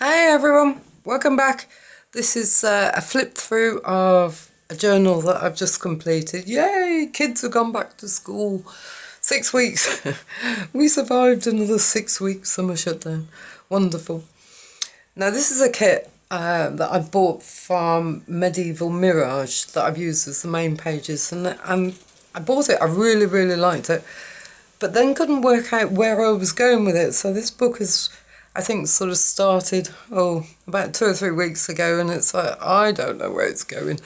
Hey everyone, welcome back. This is a flip through of a journal that I've just completed. Yay, kids have gone back to school. 6 weeks. We survived another 6 weeks summer shutdown. Wonderful. Now this is a kit that I bought from Medieval Mirage that I've used as the main pages, and I bought it, I really liked it, but then couldn't work out where I was going with it. So this book is, I think, sort of started, about 2 or 3 weeks ago, and it's like, I don't know where it's going.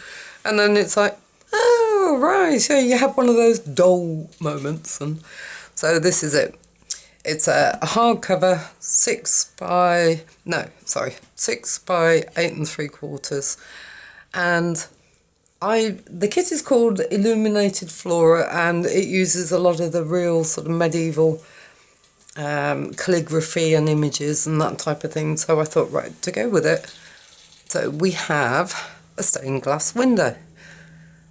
And then it's like, oh, right, yeah, you have one of those dull moments. And so this is it. It's a hardcover, 6 by 8 3/4. And the kit is called Illuminated Flora, and it uses a lot of the real sort of medieval calligraphy and images and that type of thing. So I thought, right, to go with it. So we have a stained glass window.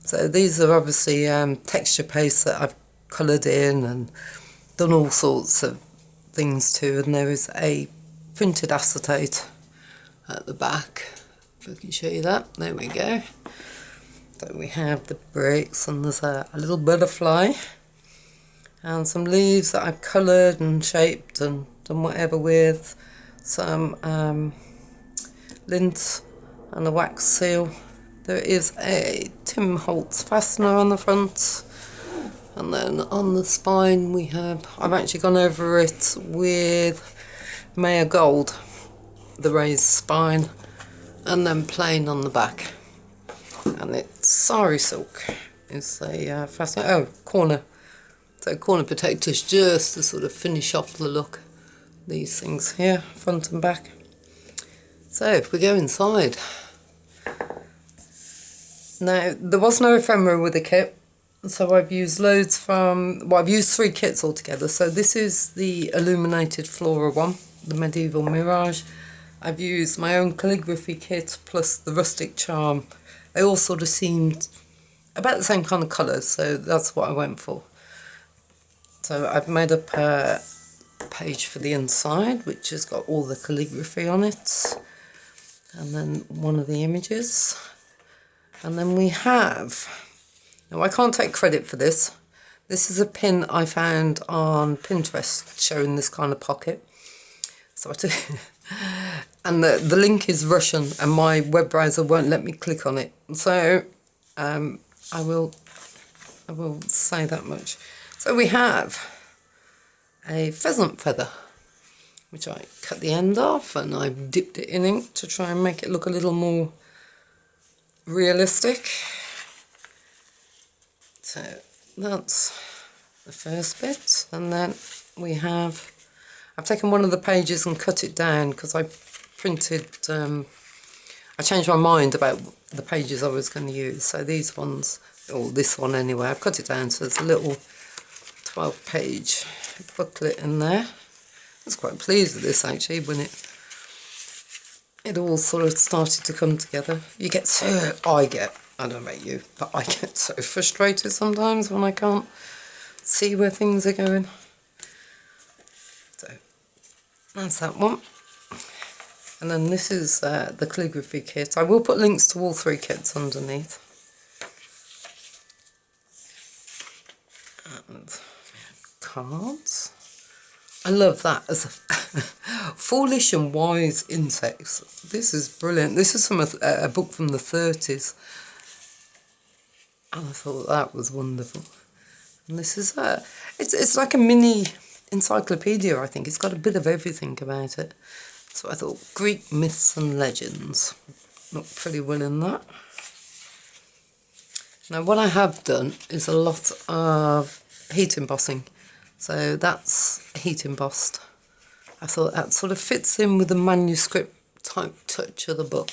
So these are obviously texture pastes that I've coloured in and done all sorts of things to. And there is a printed acetate at the back. If I can show you that. There we go. So we have the bricks, and there's a little butterfly and some leaves that I've coloured and shaped and done whatever with, some lint and a wax seal. There is a Tim Holtz fastener on the front, and then on the spine I've actually gone over it with Maya Gold, the raised spine, and then plain on the back. And it's sari silk is a fastener. Corner. So corner protectors just to sort of finish off the look. These things here, front and back. So if we go inside. Now, there was no ephemera with the kit, so I've used I've used 3 kits altogether. So this is the Illuminated Flora one, the Medieval Mirage. I've used my own calligraphy kit plus the Rustic Charm. They all sort of seemed about the same kind of colours, so that's what I went for. So I've made up a page for the inside, which has got all the calligraphy on it, and then one of the images. And then we have, now I can't take credit for this. This is a pin I found on Pinterest showing this kind of pocket. So I took and the link is Russian, and my web browser won't let me click on it. So I will say that much. So we have a pheasant feather, which I cut the end off, and I've dipped it in ink to try and make it look a little more realistic. So that's the first bit, and then I've taken one of the pages and cut it down because I changed my mind about the pages I was going to use. So these ones, or this one anyway, I've cut it down so there's a little 12-page booklet in there. I was quite pleased with this actually when it all sort of started to come together. I don't know about you, but I get so frustrated sometimes when I can't see where things are going. So that's that one. And then this is the calligraphy kit. I will put links to all 3 kits underneath. And cards. I love that as a foolish and wise insects. This is brilliant. This is from a book from the 30s. And I thought that was wonderful. And this is it's like a mini encyclopedia, I think. It's got a bit of everything about it. So I thought Greek myths and legends. Look pretty well in that. Now what I have done is a lot of heat embossing. So that's heat embossed. I thought that sort of fits in with the manuscript type touch of the book.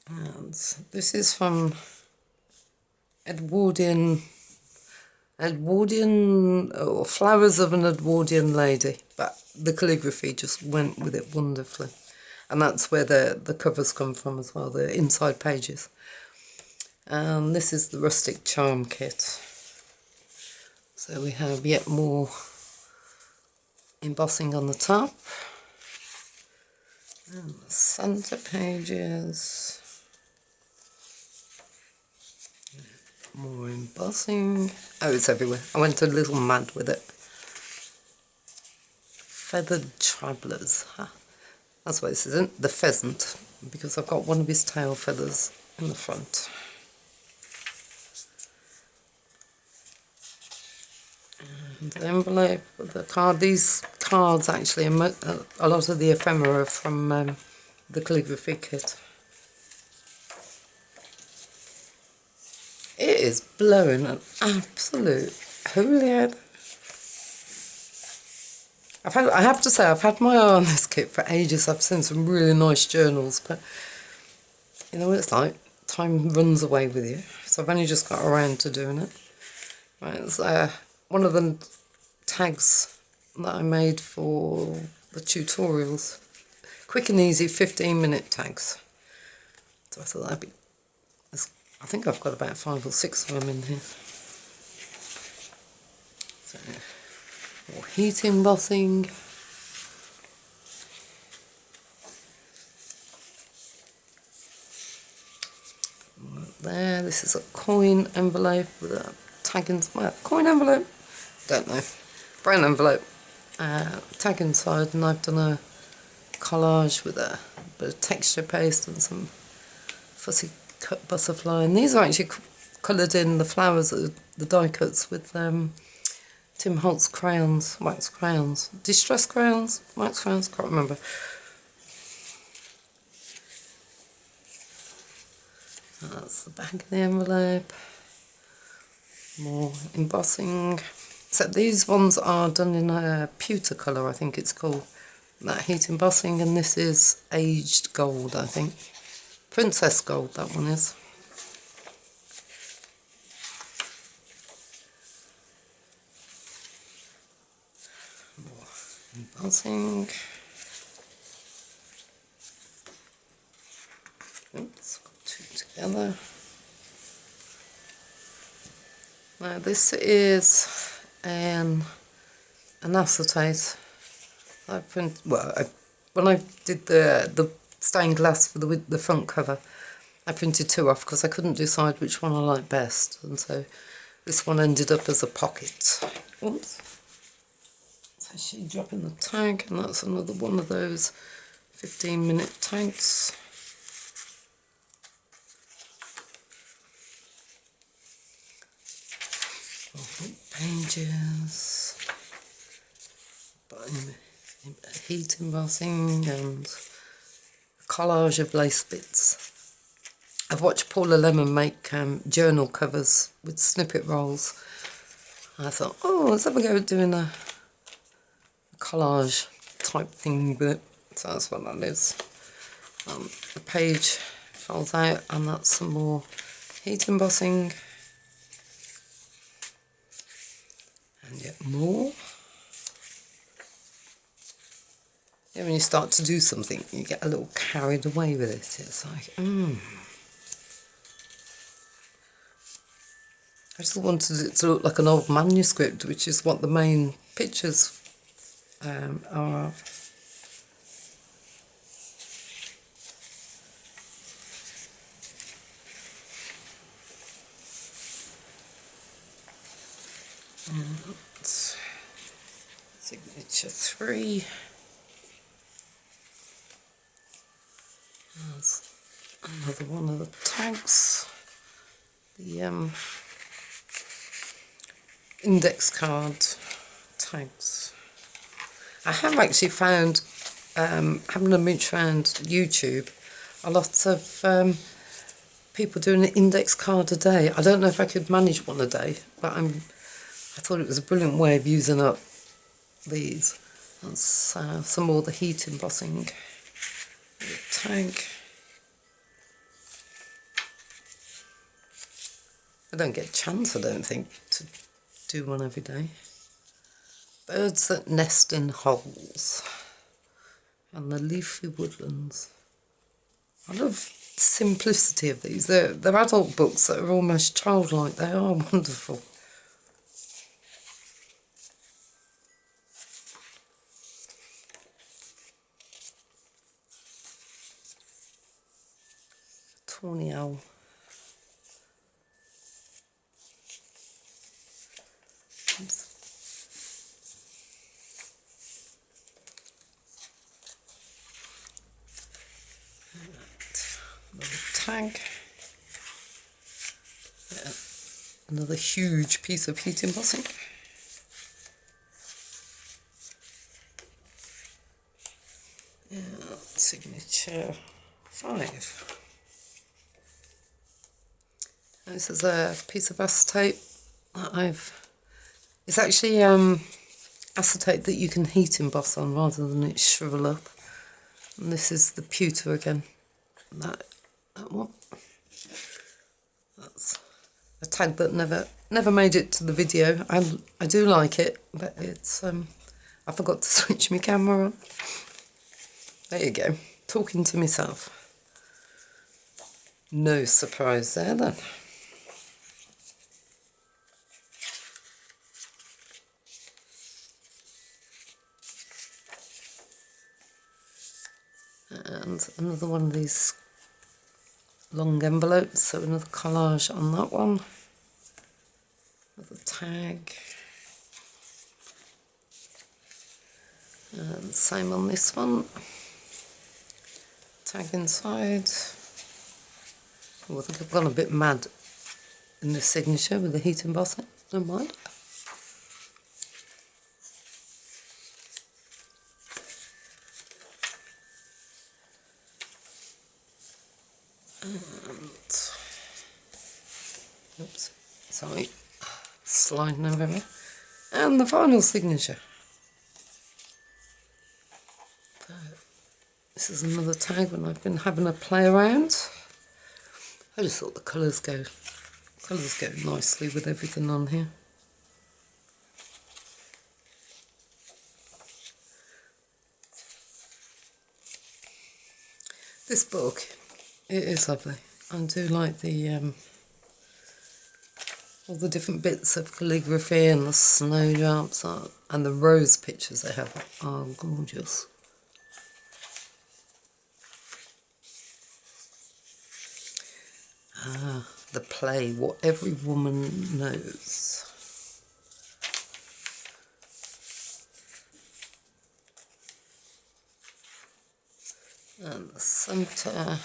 And this is from Edwardian, or Flowers of an Edwardian Lady, but the calligraphy just went with it wonderfully. And that's where the covers come from as well, the inside pages. And this is the Rustic Charm kit. So we have yet more embossing on the top. And the centre pages. More embossing. Oh, it's everywhere. I went a little mad with it. Feathered travellers. Huh? That's what this isn't. The pheasant, because I've got one of his tail feathers in the front. And the envelope with the card. These cards actually, a lot of the ephemera from the calligraphy kit. It is blowing an absolute holy head. I have to say, I've had my eye on this kit for ages. I've seen some really nice journals, but you know what it's like. Time runs away with you. So I've only just got around to doing it. Right, it's one of the tags that I made for the tutorials. Quick and easy 15-minute tags. So I thought that'd be... I think I've got about 5 or 6 of them in here. So, more heat embossing. There, this is a coin envelope with a tag inside. Well, coin envelope? Don't know. Brown envelope. Tag inside, and I've done a collage with a bit of texture paste and some fussy cut butterfly. And these are actually coloured in the flowers, the die cuts with Tim Holtz crayons, wax crayons. Distress crayons? Wax crayons? Can't remember. That's the back of the envelope. More embossing. Except these ones are done in a pewter colour, I think it's called. That heat embossing, and this is aged gold, I think. Princess gold, that one is. More embossing. Oops, got 2 together. Now this is an acetate. When I did the stained glass for the front cover, I printed 2 off because I couldn't decide which one I liked best, and so this one ended up as a pocket. Oops. So she's dropping the tag, and that's another one of those 15-minute tags. Pages, heat embossing and collage of lace bits. I've watched Paula Lemon make journal covers with snippet rolls. I thought, oh, let's have a go at doing a collage type thing with it. So that's what that is. The page folds out, and that's some more heat embossing. And yet more. Yeah, when you start to do something, you get a little carried away with it. It's like, I just wanted it to look like an old manuscript, which is what the main pictures are of. Signature 3. There's another one of the tags. The index card tags. I have actually found, having a mooch around YouTube, a lot of people doing an index card a day. I don't know if I could manage one a day, but I thought it was a brilliant way of using up these. That's some more of the heat embossing. The tag. I don't get a chance, I don't think, to do one every day. Birds that nest in holes. And the leafy woodlands. I love the simplicity of these. They're adult books that are almost childlike. They are wonderful. tawny owl. Oops. Another tag. Yeah. Another huge piece of heat embossing. Yeah, signature 5. This is a piece of acetate that it's actually acetate that you can heat emboss on rather than it shrivel up. And this is the pewter again. That one. That's a tag that never made it to the video. I do like it, but it's I forgot to switch my camera on. There you go, talking to myself. No surprise there then. And another one of these long envelopes, so another collage on that one. Another tag. And same on this one. Tag inside. Oh, I think I've gone a bit mad in the signature with the heat embossing. Never mind. And, oops, sorry, sliding everywhere. And the final signature. This is another tag when I've been having a play around. I just thought the colours go nicely with everything on here. This book, it is lovely. I do like the all the different bits of calligraphy and the snowdrops and the rose pictures they have are gorgeous. Ah, the play, What Every Woman Knows. And the centre.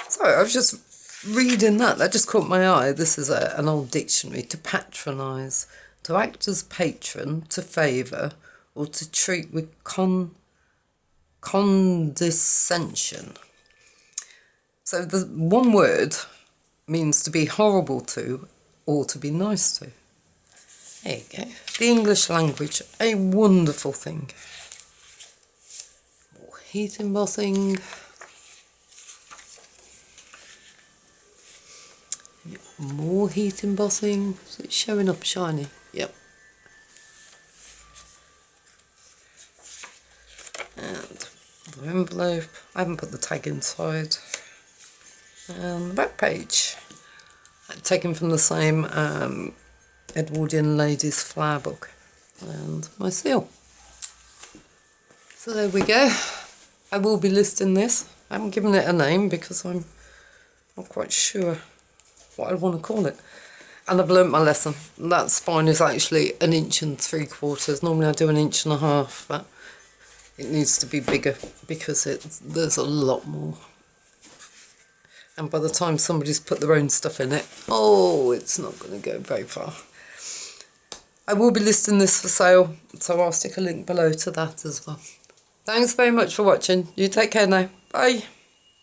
Sorry, I was just reading that just caught my eye. This is an old dictionary. To patronise, to act as patron, to favour, or to treat with condescension. So the one word means to be horrible to or to be nice to. There you go. The English language, a wonderful thing. More heat embossing. More heat embossing. So it's showing up shiny. Yep. And the envelope. I haven't put the tag inside. And the back page. Taken from the same Edwardian Ladies Flower book. And my seal. So there we go. I will be listing this. I haven't given it a name because I'm not quite sure what I want to call it. And I've learnt my lesson. That spine is actually 1 3/4. Normally I do 1.5 inches, but it needs to be bigger because there's a lot more. And by the time somebody's put their own stuff in it, oh, it's not going to go very far. I will be listing this for sale, so I'll stick a link below to that as well. Thanks very much for watching. You take care now. Bye.